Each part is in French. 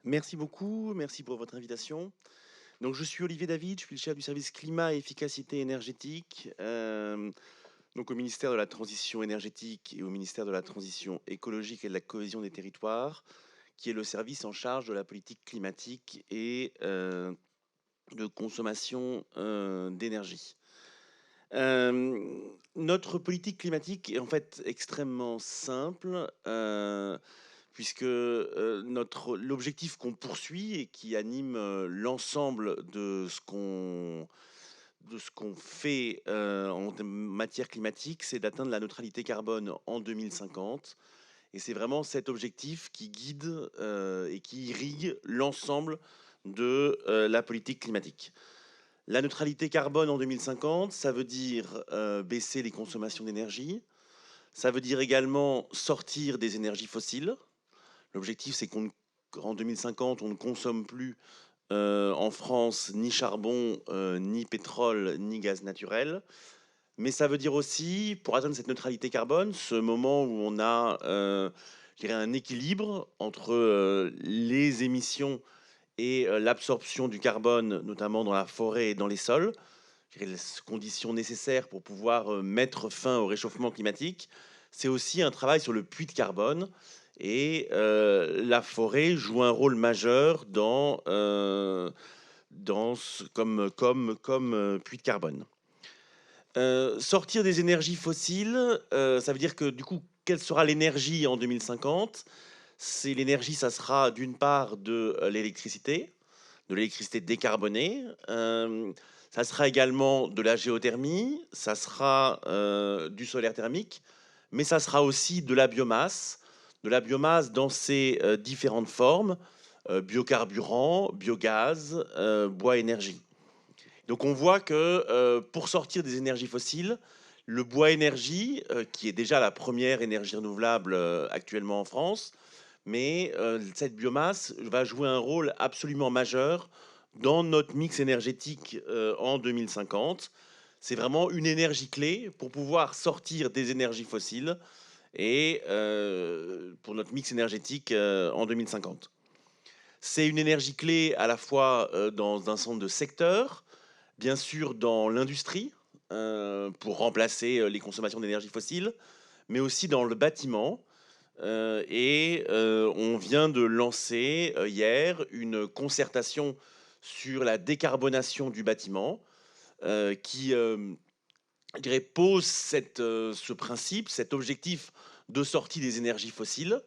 Merci beaucoup, merci pour votre invitation. Donc, je suis Olivier David, je suis le chef du service climat et efficacité énergétique, donc au ministère de la Transition énergétique et au ministère de la Transition écologique et de la cohésion des territoires, qui est le service en charge de la politique climatique et de consommation d'énergie. Notre politique climatique est en fait extrêmement simple. Puisque l'objectif qu'on poursuit et qui anime l'ensemble de ce qu'on fait matière climatique, c'est d'atteindre la neutralité carbone en 2050. Et c'est vraiment cet objectif qui guide et qui irrigue l'ensemble de la politique climatique. La neutralité carbone en 2050, ça veut dire baisser les consommations d'énergie. Ça veut dire également sortir des énergies fossiles. L'objectif, c'est qu'en 2050, on ne consomme plus en France ni charbon, ni pétrole, ni gaz naturel. Mais ça veut dire aussi, pour atteindre cette neutralité carbone, ce moment où on a je dirais un équilibre entre les émissions et l'absorption du carbone, notamment dans la forêt et dans les sols, je dirais les conditions nécessaires pour pouvoir mettre fin au réchauffement climatique, c'est aussi un travail sur le puits de carbone. Et la forêt joue un rôle majeur comme puits de carbone. Sortir des énergies fossiles, ça veut dire que du coup, quelle sera l'énergie en 2050? C'est l'énergie, ça sera d'une part de l'électricité décarbonée. Ça sera également de la géothermie, ça sera du solaire thermique, mais ça sera aussi de la biomasse dans ses différentes formes, biocarburant, biogaz, bois énergie. Donc on voit que pour sortir des énergies fossiles, le bois énergie, qui est déjà la première énergie renouvelable actuellement en France, mais cette biomasse va jouer un rôle absolument majeur dans notre mix énergétique en 2050. C'est vraiment une énergie clé pour pouvoir sortir des énergies fossiles et pour notre mix énergétique en 2050. C'est une énergie clé à la fois dans un centre de secteur, bien sûr dans l'industrie, pour remplacer les consommations d'énergie fossile, mais aussi dans le bâtiment. On vient de lancer hier une concertation sur la décarbonation du bâtiment qui je dirais, pose ce principe, cet objectif de sortie des énergies fossiles.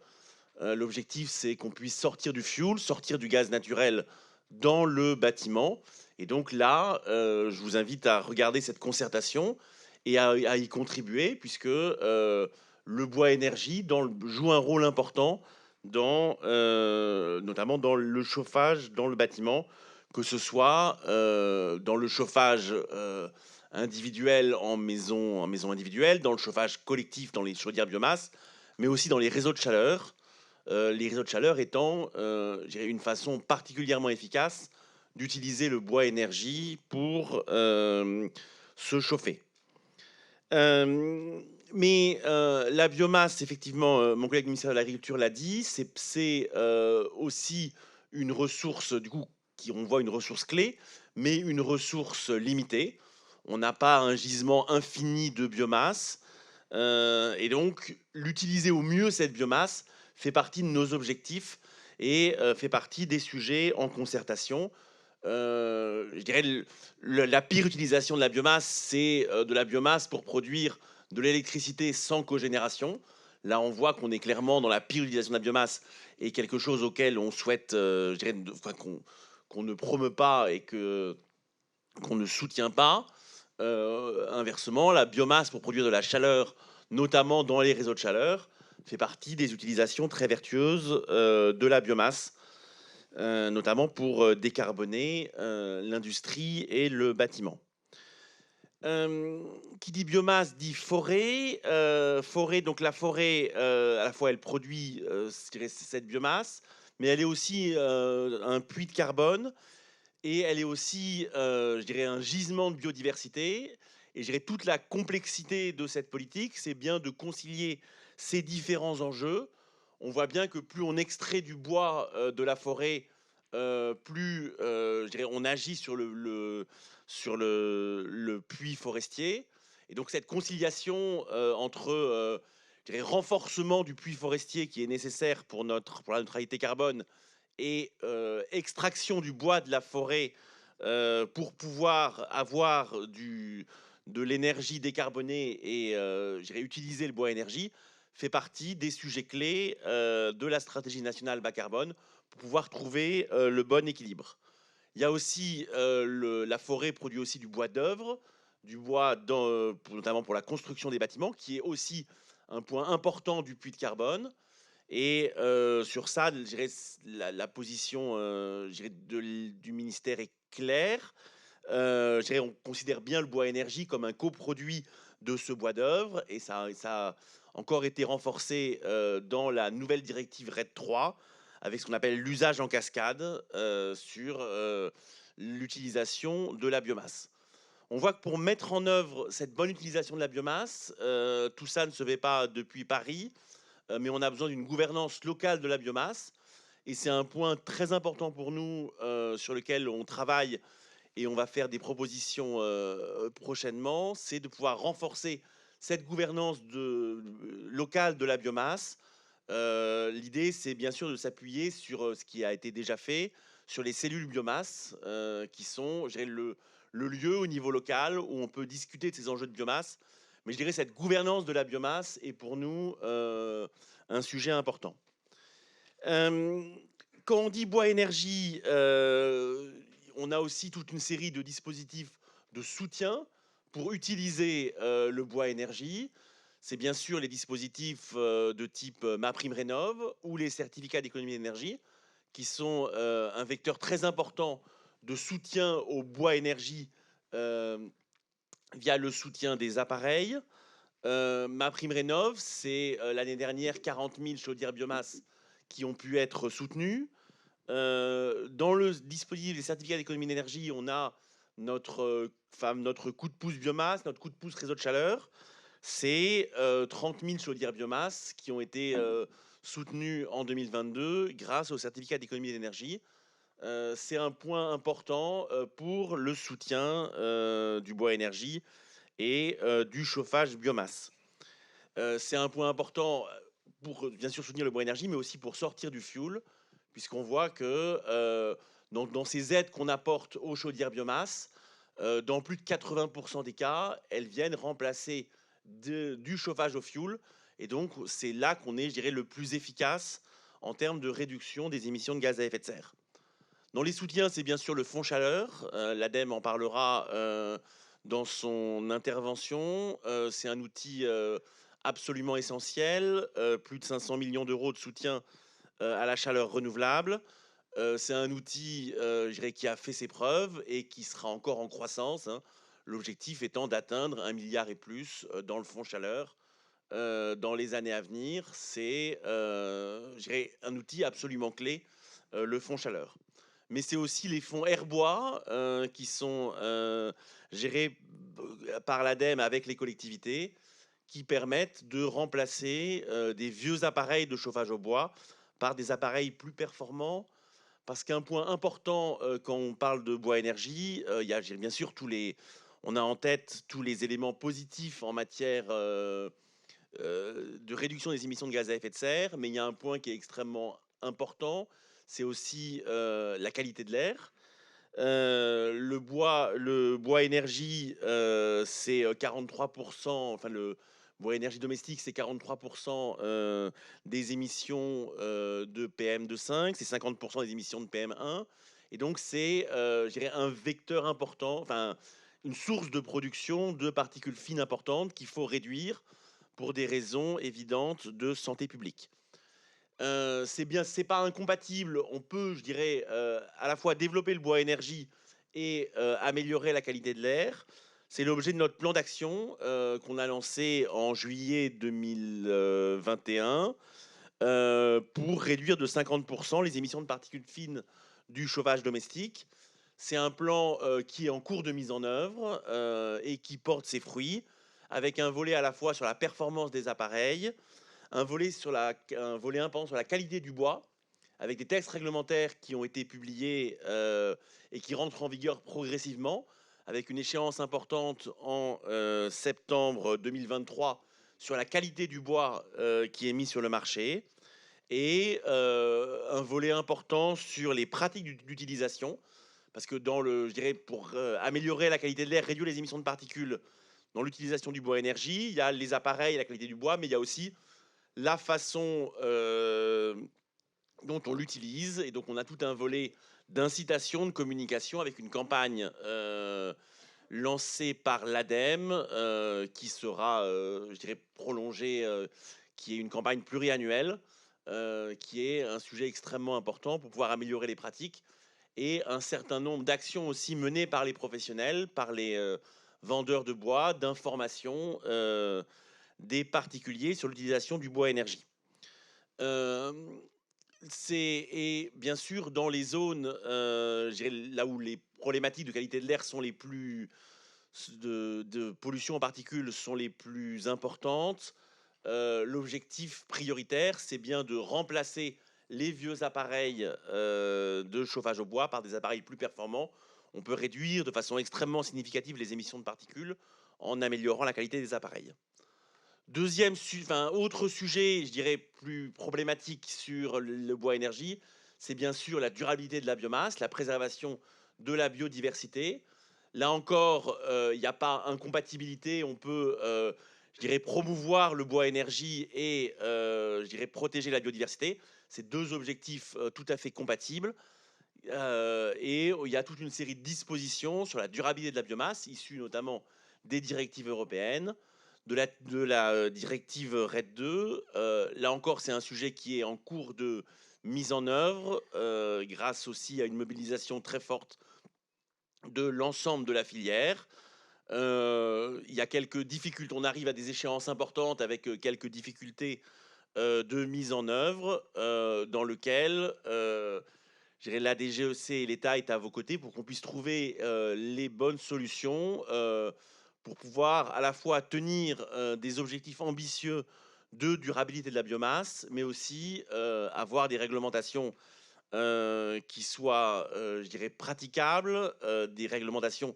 L'objectif, c'est qu'on puisse sortir du fuel, sortir du gaz naturel dans le bâtiment. Et donc là, je vous invite à regarder cette concertation et à y contribuer, puisque le bois énergie joue un rôle important notamment dans le chauffage dans le bâtiment, que ce soit dans le chauffage individuel en maison individuelle, dans le chauffage collectif dans les chaudières biomasse, mais aussi dans les réseaux de chaleur. Les réseaux de chaleur étant je dirais une façon particulièrement efficace d'utiliser le bois énergie pour se chauffer. Mais la biomasse, effectivement, mon collègue du ministère de l'Agriculture l'a dit, c'est aussi une ressource, du coup, on voit une ressource clé, mais une ressource limitée. On n'a pas un gisement infini de biomasse. Et donc, l'utiliser au mieux, cette biomasse, fait partie de nos objectifs et fait partie des sujets en concertation. Je dirais la pire utilisation de la biomasse, c'est de la biomasse pour produire de l'électricité sans cogénération. Là, on voit qu'on est clairement dans la pire utilisation de la biomasse et quelque chose auquel on souhaite, je dirais, qu'on ne promeut pas et qu'on ne soutient pas. Inversement, la biomasse pour produire de la chaleur, notamment dans les réseaux de chaleur, fait partie des utilisations très vertueuses de la biomasse, notamment pour décarboner l'industrie et le bâtiment. Qui dit biomasse dit forêt. Forêt, donc la forêt, à la fois elle produit cette biomasse, mais elle est aussi un puits de carbone et elle est aussi, je dirais, un gisement de biodiversité. Et je dirais toute la complexité de cette politique, c'est bien de concilier ces différents enjeux on voit bien que plus on extrait du bois de la forêt, plus je dirais, on agit sur sur le puits forestier. Et donc cette conciliation entre je dirais, renforcement du puits forestier qui est nécessaire pour la neutralité carbone et extraction du bois de la forêt pour pouvoir avoir de l'énergie décarbonée et je dirais, utiliser le bois énergie fait partie des sujets clés de la stratégie nationale bas carbone pour pouvoir trouver le bon équilibre. Il y a aussi la forêt produit aussi du bois d'œuvre, du bois notamment pour la construction des bâtiments, qui est aussi un point important du puits de carbone. Et sur ça, je dirais, la position je dirais, du ministère est claire. Je dirais, on considère bien le bois énergie comme un coproduit de ce bois d'œuvre et ça a encore été renforcé dans la nouvelle directive RED 3 avec ce qu'on appelle l'usage en cascade sur l'utilisation de la biomasse. On voit que pour mettre en œuvre cette bonne utilisation de la biomasse, tout ça ne se fait pas depuis Paris, mais on a besoin d'une gouvernance locale de la biomasse. Et c'est un point très important pour nous sur lequel on travaille et on va faire des propositions prochainement, c'est de pouvoir renforcer cette gouvernance locale de la biomasse. L'idée, c'est bien sûr de s'appuyer sur ce qui a été déjà fait, sur les cellules biomasse, qui sont je dirais, le lieu au niveau local où on peut discuter de ces enjeux de biomasse. Mais je dirais cette gouvernance de la biomasse est pour nous un sujet important. Euh, Quand on dit bois énergie, on a aussi toute une série de dispositifs de soutien pour utiliser le bois énergie. C'est bien sûr les dispositifs de type MaPrimeRénov' ou les certificats d'économie d'énergie, qui sont un vecteur très important de soutien au bois énergie euh, via le soutien des appareils. MaPrimeRénov', c'est l'année dernière 40 000 chaudières biomasse qui ont pu être soutenues. Dans le dispositif des certificats d'économie d'énergie, on a notre coup de pouce biomasse, notre coup de pouce réseau de chaleur. C'est 30 000 chaudières biomasse qui ont été soutenues en 2022 grâce au certificat d'économie d'énergie. C'est un point important pour le soutien du bois énergie et du chauffage biomasse. C'est un point important pour bien sûr soutenir le bois énergie, mais aussi pour sortir du fuel, puisqu'on voit que dans ces aides qu'on apporte aux chaudières biomasse, dans plus de 80% des cas, elles viennent remplacer du chauffage au fuel. Et donc, c'est là qu'on est, je dirais, le plus efficace en termes de réduction des émissions de gaz à effet de serre. Dans les soutiens, c'est bien sûr le fonds chaleur. L'ADEME en parlera dans son intervention. C'est un outil absolument essentiel. Plus de 500 millions d'euros de soutien à la chaleur renouvelable. C'est un outil, je dirais, qui a fait ses preuves et qui sera encore en croissance, hein. L'objectif étant d'atteindre 1 milliard et plus dans le fonds chaleur dans les années à venir. C'est, je dirais, un outil absolument clé, le fonds chaleur. Mais c'est aussi les fonds Airbois qui sont gérés par l'ADEME avec les collectivités qui permettent de remplacer des vieux appareils de chauffage au bois par des appareils plus performants. Parce qu'un point important quand on parle de bois énergie, il y a bien sûr on a en tête tous les éléments positifs en matière de réduction des émissions de gaz à effet de serre, mais il y a un point qui est extrêmement important, c'est aussi la qualité de l'air. Le bois énergie, c'est 43%, enfin le bois énergie domestique, c'est 43% des émissions de PM2,5, c'est 50% des émissions de PM1. Et donc, c'est, je dirais, un vecteur important, enfin, une source de production de particules fines importantes qu'il faut réduire pour des raisons évidentes de santé publique. C'est bien, c'est pas incompatible. On peut, je dirais, à la fois développer le bois énergie et améliorer la qualité de l'air. C'est l'objet de notre plan d'action qu'on a lancé en juillet 2021 pour réduire de 50% les émissions de particules fines du chauffage domestique. C'est un plan qui est en cours de mise en œuvre et qui porte ses fruits avec un volet à la fois sur la performance des appareils, un volet important sur la qualité du bois, avec des textes réglementaires qui ont été publiés et qui rentrent en vigueur progressivement, avec une échéance importante en septembre 2023 sur la qualité du bois qui est mis sur le marché, et un volet important sur les pratiques d'utilisation, parce que je dirais, pour améliorer la qualité de l'air, réduire les émissions de particules dans l'utilisation du bois énergie, il y a les appareils, la qualité du bois, mais il y a aussi la façon dont on l'utilise. Et donc, on a tout un volet d'incitation, de communication, avec une campagne lancée par l'ADEME qui sera, je dirais, prolongée, qui est une campagne pluriannuelle, qui est un sujet extrêmement important pour pouvoir améliorer les pratiques, et un certain nombre d'actions aussi menées par les professionnels, par les vendeurs de bois, d'information des particuliers sur l'utilisation du bois énergie. Euh, et bien sûr, dans les zones je dirais, là où les problématiques de qualité de l'air sont les plus de pollution en particules sont les plus importantes, l'objectif prioritaire, c'est bien de remplacer les vieux appareils de chauffage au bois par des appareils plus performants. On peut réduire de façon extrêmement significative les émissions de particules en améliorant la qualité des appareils. Autre sujet, je dirais, plus problématique sur le bois énergie, c'est bien sûr la durabilité de la biomasse, la préservation de la biodiversité. Là encore, il n'y a pas incompatibilité. On peut, je dirais, promouvoir le bois énergie et, je dirais, protéger la biodiversité. C'est deux objectifs tout à fait compatibles. Et il y a toute une série de dispositions sur la durabilité de la biomasse, issues notamment des directives européennes, de la directive RED 2. Là encore, c'est un sujet qui est en cours de mise en œuvre, grâce aussi à une mobilisation très forte de l'ensemble de la filière. Il y a quelques difficultés, on arrive à des échéances importantes avec quelques difficultés de mise en œuvre, dans lequel la DGEC et l'État est à vos côtés pour qu'on puisse trouver les bonnes solutions pour pouvoir à la fois tenir des objectifs ambitieux de durabilité de la biomasse, mais aussi avoir des réglementations qui soient, je dirais, praticables, des réglementations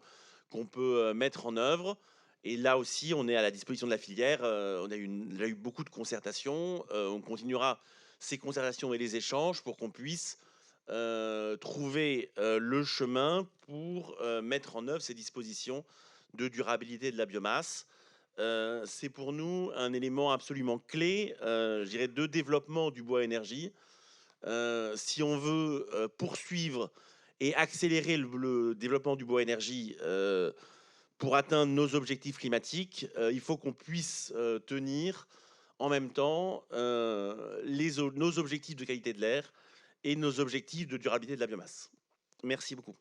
qu'on peut mettre en œuvre. Et là aussi, on est à la disposition de la filière. On a eu beaucoup de concertations. On continuera ces concertations et les échanges pour qu'on puisse trouver le chemin pour mettre en œuvre ces dispositions de durabilité de la biomasse. C'est pour nous un élément absolument clé, je dirais, de développement du bois énergie. Si on veut poursuivre et accélérer le développement du bois énergie pour atteindre nos objectifs climatiques, il faut qu'on puisse tenir en même temps nos objectifs de qualité de l'air et nos objectifs de durabilité de la biomasse. Merci beaucoup.